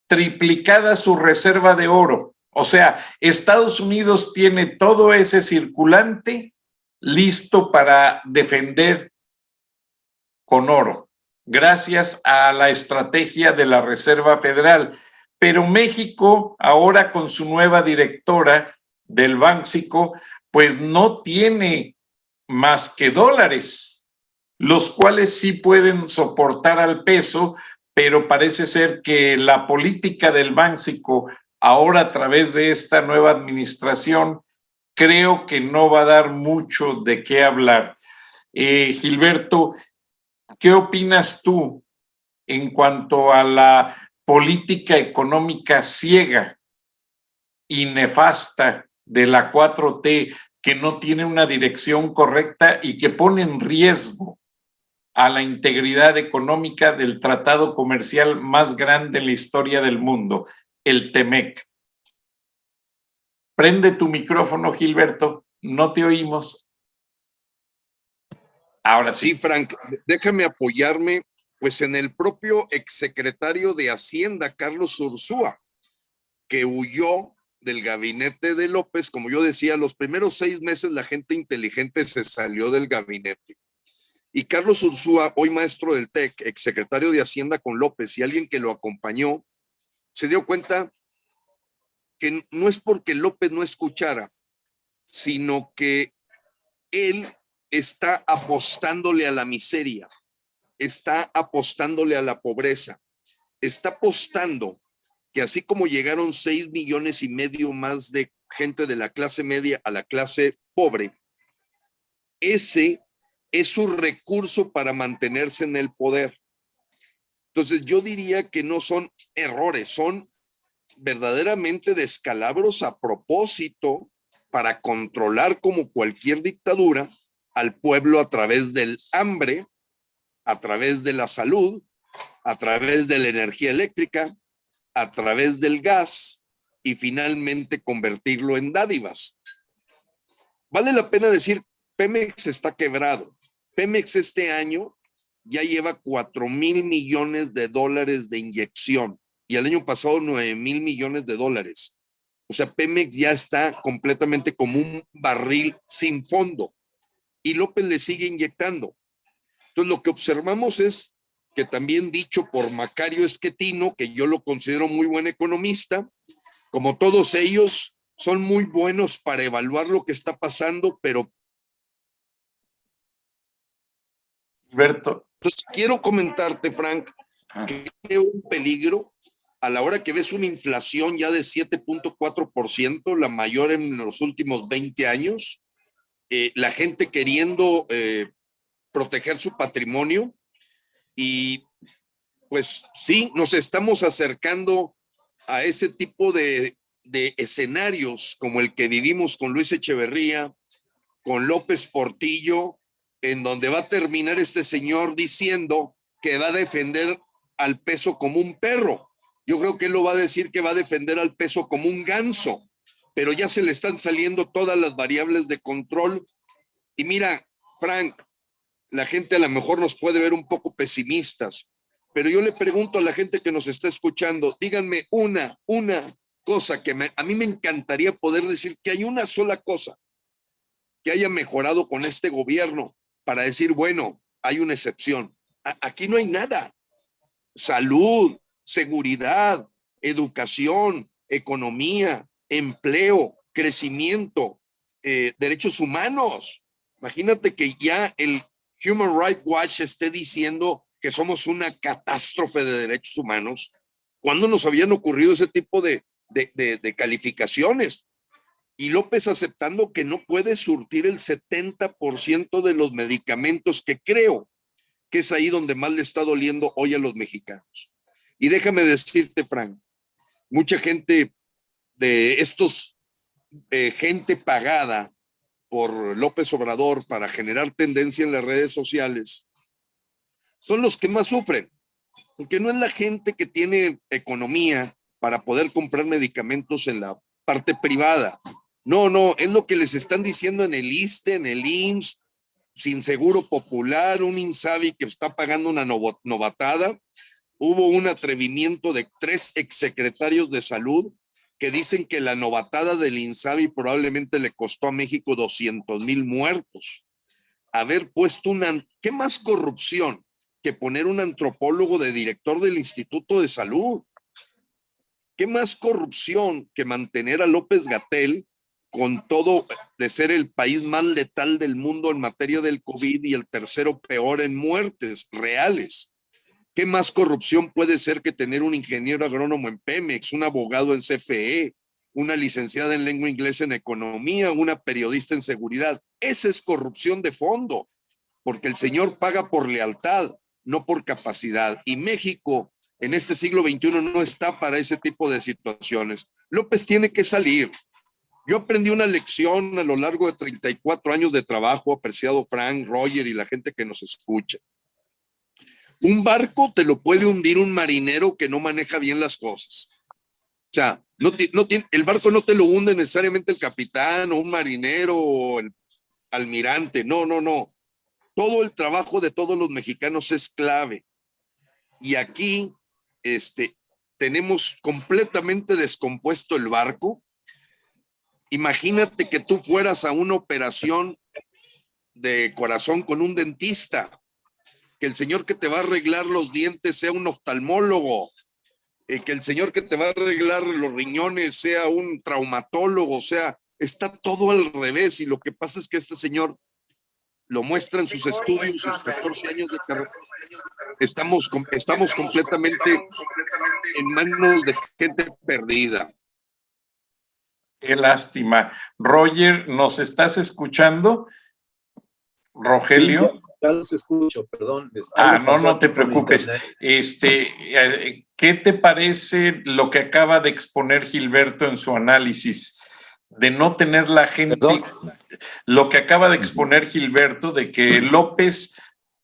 triplicada su reserva de oro. O sea, Estados Unidos tiene todo ese circulante listo para defender con oro, gracias a la estrategia de la Reserva Federal. Pero México, ahora con su nueva directora del Banxico, pues no tiene más que dólares, los cuales sí pueden soportar al peso, pero parece ser que la política del Banxico, ahora a través de esta nueva administración, creo que no va a dar mucho de qué hablar. Gilberto, ¿qué opinas tú en cuanto a la política económica ciega y nefasta de la 4T, que no tiene una dirección correcta y que pone en riesgo a la integridad económica del tratado comercial más grande en la historia del mundo, el TEMEC? Prende tu micrófono, Gilberto, no te oímos. Ahora sí.
Sí, Frank, déjame apoyarme pues en el propio exsecretario de Hacienda, Carlos Ursúa, que huyó del gabinete de López. Como yo decía, los primeros 6 meses la gente inteligente se salió del gabinete. Y Carlos Ursúa, hoy maestro del TEC, exsecretario de Hacienda con López y alguien que lo acompañó, se dio cuenta que no es porque López no escuchara, sino que él está apostándole a la miseria, está apostándole a la pobreza, está apostando que así como llegaron 6,5 millones más de gente de la clase media a la clase pobre, ese es su recurso para mantenerse en el poder. Entonces yo diría que no son errores, son verdaderamente descalabros a propósito para controlar, como cualquier dictadura, al pueblo a través del hambre, a través de la salud, a través de la energía eléctrica, a través del gas y finalmente convertirlo en dádivas. Vale la pena decir, Pemex está quebrado. Pemex este año ya lleva 4,000 millones de dólares de inyección y el año pasado 9,000 millones de dólares. O sea, Pemex ya está completamente como un barril sin fondo y López le sigue inyectando. Entonces, lo que observamos es que también dicho por Macario Esquetino, que yo lo considero muy buen economista, como todos ellos, son muy buenos para evaluar lo que está pasando, pero...
Alberto.
Entonces, quiero comentarte, Frank, que hay un peligro a la hora que ves una inflación ya de 7.4%, la mayor en los últimos 20 años, la gente queriendo proteger su patrimonio y pues sí, nos estamos acercando a ese tipo de escenarios como el que vivimos con Luis Echeverría, con López Portillo, en donde va a terminar este señor diciendo que va a defender al peso como un perro. Yo creo que él lo va a decir que va a defender al peso como un ganso, pero ya se le están saliendo todas las variables de control. Y mira, Frank, la gente a lo mejor nos puede ver un poco pesimistas, pero yo le pregunto a la gente que nos está escuchando, díganme una cosa que a mí me encantaría poder decir que hay una sola cosa que haya mejorado con este gobierno para decir, bueno, hay una excepción. Aquí no hay nada. Salud, seguridad, educación, economía, empleo, crecimiento, derechos humanos. Imagínate que ya el Human Rights Watch esté diciendo que somos una catástrofe de derechos humanos. ¿Cuándo nos habían ocurrido ese tipo de calificaciones? Y López aceptando que no puede surtir el 70% de los medicamentos, que creo que es ahí donde más le está doliendo hoy a los mexicanos. Y déjame decirte, Frank, mucha gente de estos, gente pagada por López Obrador para generar tendencia en las redes sociales, son los que más sufren, porque no es la gente que tiene economía para poder comprar medicamentos en la parte privada. No, es lo que les están diciendo en el ISSSTE, en el IMSS, sin seguro popular, un INSABI que está pagando una novatada. Hubo un atrevimiento de 3 exsecretarios de salud que dicen que la novatada del INSABI probablemente le costó a México 200,000 muertos. Haber puesto ¿qué más corrupción que poner un antropólogo de director del Instituto de Salud? ¿Qué más corrupción que mantener a López-Gatell con todo de ser el país más letal del mundo en materia del COVID y el tercero peor en muertes reales. ¿Qué más corrupción puede ser que tener un ingeniero agrónomo en Pemex, un abogado en CFE, una licenciada en lengua inglesa en economía, una periodista en seguridad? Esa es corrupción de fondo, porque el señor paga por lealtad, no por capacidad. Y México en este siglo XXI no está para ese tipo de situaciones. López tiene que salir. Yo aprendí una lección a lo largo de 34 años de trabajo, apreciado Frank, Roger y la gente que nos escucha. Un barco te lo puede hundir un marinero que no maneja bien las cosas. O sea, el barco no te lo hunde necesariamente el capitán o un marinero o el almirante. No, no, no. Todo el trabajo de todos los mexicanos es clave. Y aquí tenemos completamente descompuesto el barco. Imagínate que tú fueras a una operación de corazón con un dentista, que el señor que te va a arreglar los dientes sea un oftalmólogo, que el señor que te va a arreglar los riñones sea un traumatólogo. O sea, está todo al revés, y lo que pasa es que este señor lo muestra en sus estudios, sus 14 años de carrera. Estamos completamente en manos de gente perdida.
Qué lástima. Roger, ¿nos estás escuchando? Rogelio.
Sí, ya los escucho, perdón.
No te preocupes. ¿Qué te parece lo que acaba de exponer Gilberto en su análisis? De no tener la gente, ¿perdón? Lo que acaba de exponer Gilberto, de que López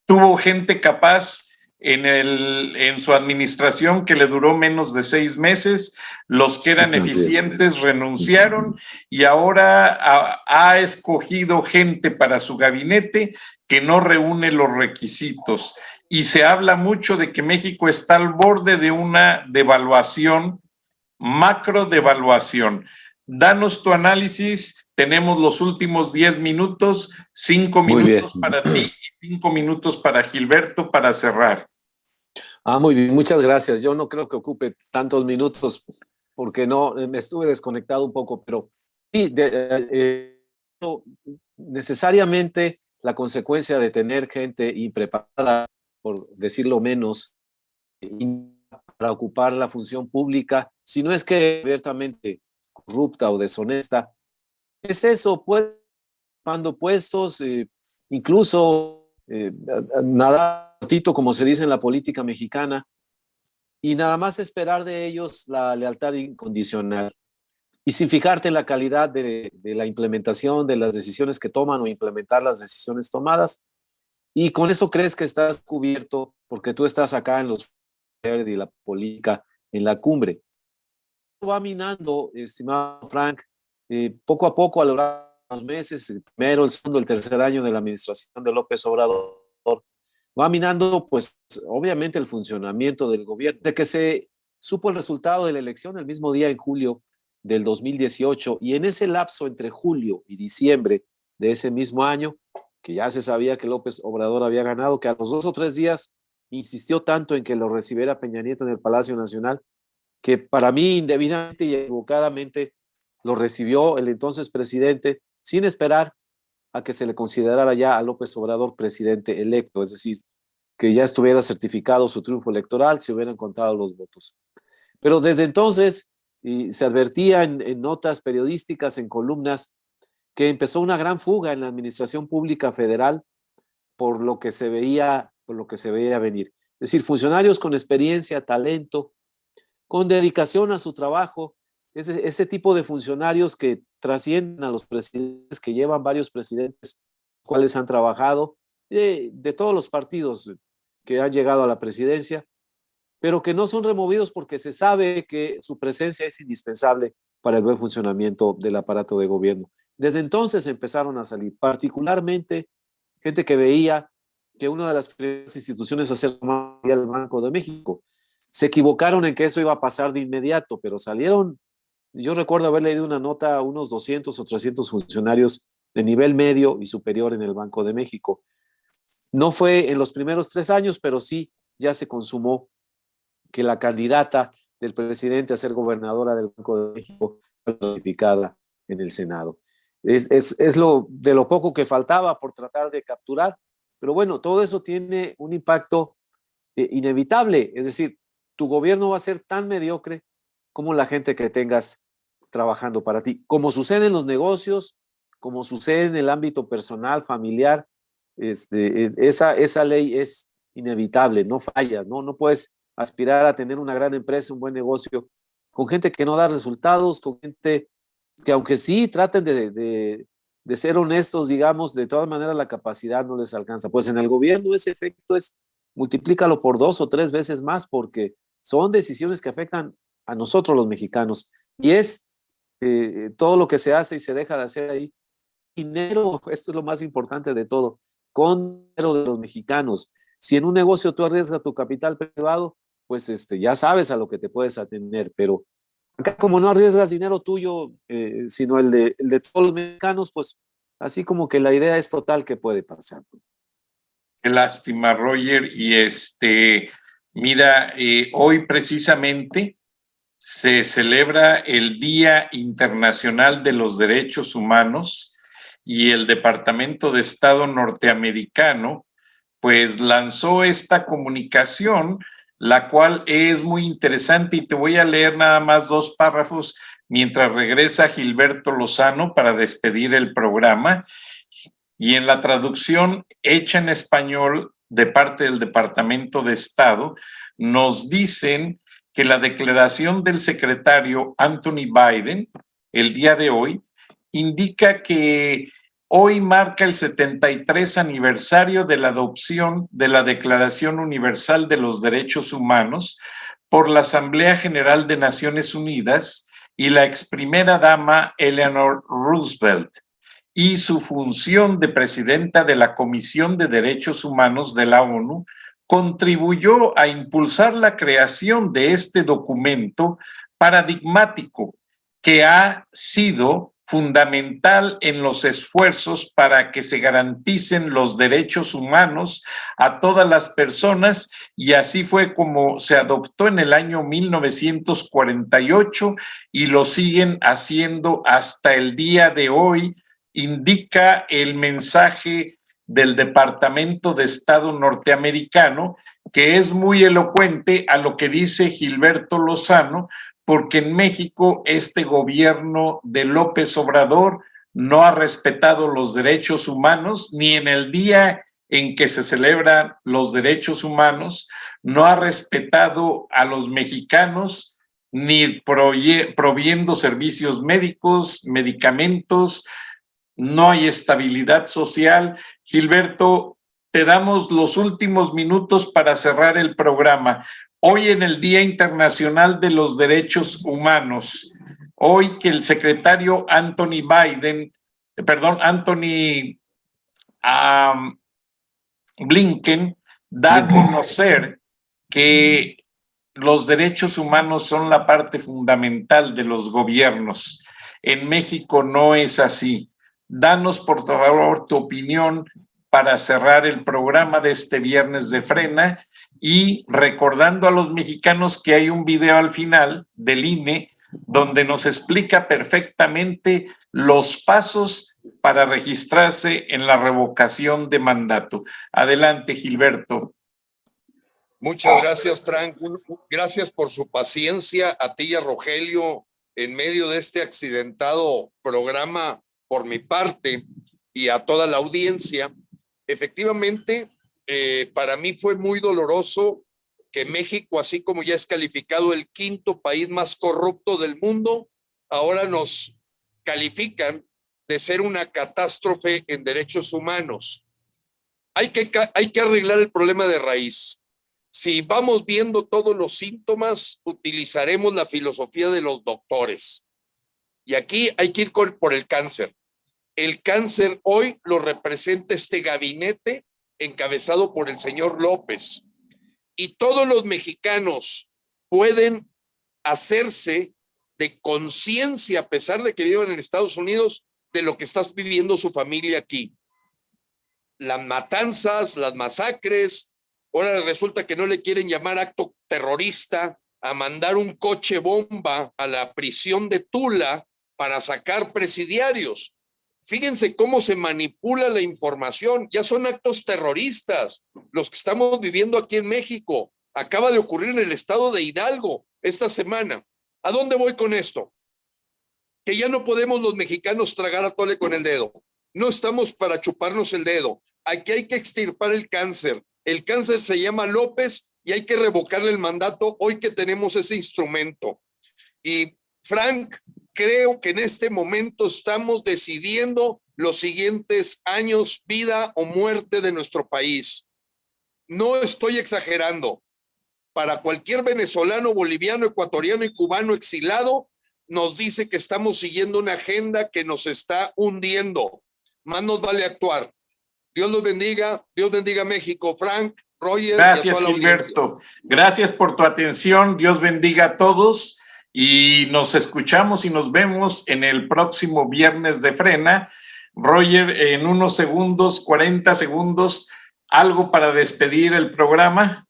tuvo gente capaz en su administración que le duró menos de 6 meses, los que eran eficientes renunciaron y ahora ha escogido gente para su gabinete que no reúne los requisitos. Y se habla mucho de que México está al borde de una devaluación, macro devaluación. Danos tu análisis, tenemos los últimos 10 minutos, 5 minutos para ti y 5 minutos para Gilberto para cerrar.
Muy bien, muchas gracias. Yo no creo que ocupe tantos minutos porque no, me estuve desconectado un poco, pero sí, necesariamente la consecuencia de tener gente impreparada, por decirlo menos, para ocupar la función pública, si no es que abiertamente corrupta o deshonesta, es eso, pues, ocupando puestos, incluso nada como se dice en la política mexicana, y nada más esperar de ellos la lealtad incondicional. Y sin fijarte en la calidad de la implementación de las decisiones que toman o implementar las decisiones tomadas. Y con eso crees que estás cubierto porque tú estás acá en los y la política en la cumbre. Va minando, estimado Frank, poco a poco a lo largo de los meses, el primero, el segundo, el tercer año de la administración de López Obrador, va minando, pues, obviamente el funcionamiento del gobierno. De que se supo el resultado de la elección el mismo día, en julio del 2018, y en ese lapso entre julio y diciembre de ese mismo año, que ya se sabía que López Obrador había ganado, que a los 2 o 3 días insistió tanto en que lo recibiera Peña Nieto en el Palacio Nacional, que para mí, indebidamente y equivocadamente, lo recibió el entonces presidente sin esperar a que se le considerara ya a López Obrador presidente electo, es decir, que ya estuviera certificado su triunfo electoral, se hubieran contado los votos. Pero desde entonces se advertía en notas periodísticas, en columnas, que empezó una gran fuga en la administración pública federal por lo que se veía venir. Es decir, funcionarios con experiencia, talento, con dedicación a su trabajo, ese tipo de funcionarios que trascienden a los presidentes, que llevan varios presidentes, cuales han trabajado, de todos los partidos que han llegado a la presidencia, pero que no son removidos porque se sabe que su presencia es indispensable para el buen funcionamiento del aparato de gobierno. Desde entonces empezaron a salir, particularmente gente que veía que una de las primeras instituciones a ser el Banco de México. Se equivocaron en que eso iba a pasar de inmediato, pero salieron. Yo recuerdo haber leído una nota a unos 200 o 300 funcionarios de nivel medio y superior en el Banco de México. No fue en los primeros 3 años, pero sí ya se consumó que la candidata del presidente a ser gobernadora del Banco de México fue ratificada en el Senado. Es de lo poco que faltaba por tratar de capturar, pero bueno, todo eso tiene un impacto inevitable, es decir, tu gobierno va a ser tan mediocre como la gente que tengas trabajando para ti, como sucede en los negocios, como sucede en el ámbito personal, familiar. Esa ley es inevitable, no falla, no puedes aspirar a tener una gran empresa, un buen negocio, con gente que no da resultados, con gente que aunque sí traten de ser honestos, digamos, de todas maneras la capacidad no les alcanza. Pues en el gobierno ese efecto es, multiplícalo por 2 o 3 veces más, porque son decisiones que afectan a nosotros los mexicanos, y es todo lo que se hace y se deja de hacer ahí. Dinero, esto es lo más importante de todo, con dinero de los mexicanos. Si en un negocio tú arriesgas tu capital privado, pues ya sabes a lo que te puedes atener, pero acá como no arriesgas dinero tuyo, sino el de todos los mexicanos, pues así como que la idea es total que puede pasar.
Qué lástima, Roger. Y mira, hoy precisamente se celebra el Día Internacional de los Derechos Humanos y el Departamento de Estado norteamericano pues lanzó esta comunicación, la cual es muy interesante, y te voy a leer nada más 2 párrafos mientras regresa Gilberto Lozano para despedir el programa. Y en la traducción hecha en español de parte del Departamento de Estado, nos dicen que la declaración del secretario Anthony Biden el día de hoy indica que hoy marca el 73 aniversario de la adopción de la Declaración Universal de los Derechos Humanos por la Asamblea General de Naciones Unidas y la ex primera dama Eleanor Roosevelt, y su función de presidenta de la Comisión de Derechos Humanos de la ONU contribuyó a impulsar la creación de este documento paradigmático que ha sido fundamental en los esfuerzos para que se garanticen los derechos humanos a todas las personas, y así fue como se adoptó en el año 1948 y lo siguen haciendo hasta el día de hoy, indica el mensaje del Departamento de Estado norteamericano, que es muy elocuente a lo que dice Gilberto Lozano, porque en México este gobierno de López Obrador no ha respetado los derechos humanos, ni en el día en que se celebran los derechos humanos, no ha respetado a los mexicanos, ni proviendo servicios médicos, medicamentos. No hay estabilidad social. Gilberto, te damos los últimos minutos para cerrar el programa. Hoy en el Día Internacional de los Derechos Humanos, hoy que el secretario Anthony Blinken da a conocer que los derechos humanos son la parte fundamental de los gobiernos. En México no es así. Danos, por favor, tu opinión para cerrar el programa de este viernes de Frena, y recordando a los mexicanos que hay un video al final del INE donde nos explica perfectamente los pasos para registrarse en la revocación de mandato. Adelante, Gilberto.
Muchas gracias, Frank. Gracias por su paciencia a ti y a Rogelio en medio de este accidentado programa por mi parte, y a toda la audiencia. Efectivamente, para mí fue muy doloroso que México, así como ya es calificado el 5º país más corrupto del mundo, ahora nos califican de ser una catástrofe en derechos humanos. Hay que arreglar el problema de raíz. Si vamos viendo todos los síntomas, utilizaremos la filosofía de los doctores. Y aquí hay que ir por el cáncer. El cáncer hoy lo representa este gabinete encabezado por el señor López. Y todos los mexicanos pueden hacerse de conciencia, a pesar de que vivan en Estados Unidos, de lo que está viviendo su familia aquí. Las matanzas, las masacres, ahora resulta que no le quieren llamar acto terrorista a mandar un coche bomba a la prisión de Tula para sacar presidiarios. Fíjense cómo se manipula la información. Ya son actos terroristas los que estamos viviendo aquí en México. Acaba de ocurrir en el estado de Hidalgo esta semana. ¿A dónde voy con esto? Que ya no podemos los mexicanos tragar atole con el dedo. No estamos para chuparnos el dedo. Aquí hay que extirpar el cáncer. El cáncer se llama López y hay que revocarle el mandato hoy que tenemos ese instrumento. Y Frank, creo que en este momento estamos decidiendo los siguientes años, vida o muerte de nuestro país. No estoy exagerando. Para cualquier venezolano, boliviano, ecuatoriano y cubano exilado, nos dice que estamos siguiendo una agenda que nos está hundiendo. Más nos vale actuar. Dios los bendiga. Dios bendiga a México. Frank, Roger.
Gracias, Gilberto. Gracias por tu atención. Dios bendiga a todos. Y nos escuchamos y nos vemos en el próximo viernes de Frena. Roger, en unos segundos, 40 segundos, algo para despedir el programa.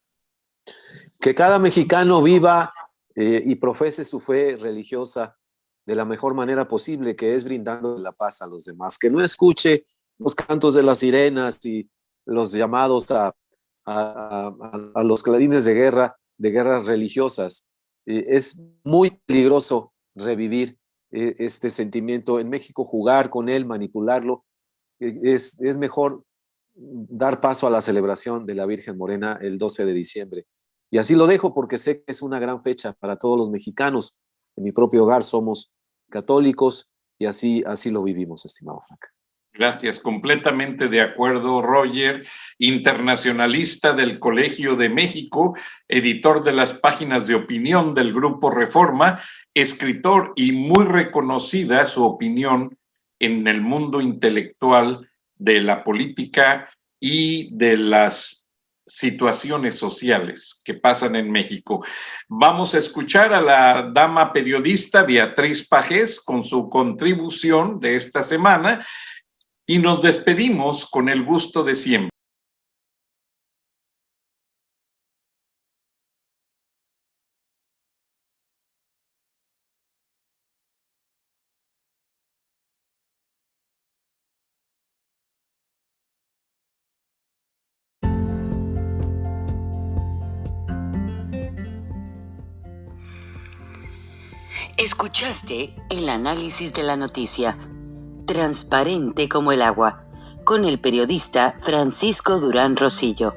Que cada mexicano viva y profese su fe religiosa de la mejor manera posible, que es brindando la paz a los demás. Que no escuche los cantos de las sirenas y los llamados a los clarines de guerras religiosas. Es muy peligroso revivir este sentimiento. En México, jugar con él, manipularlo, es mejor dar paso a la celebración de la Virgen Morena el 12 de diciembre. Y así lo dejo porque sé que es una gran fecha para todos los mexicanos. En mi propio hogar somos católicos y así lo vivimos, estimado Frank.
Gracias, completamente de acuerdo, Roger, internacionalista del Colegio de México, editor de las páginas de opinión del Grupo Reforma, escritor y muy reconocida su opinión en el mundo intelectual de la política y de las situaciones sociales que pasan en México. Vamos a escuchar a la dama periodista Beatriz Pajés con su contribución de esta semana y nos despedimos con el gusto de siempre.
Escuchaste el análisis de la noticia, transparente como el agua, con el periodista Francisco Durán Rosillo.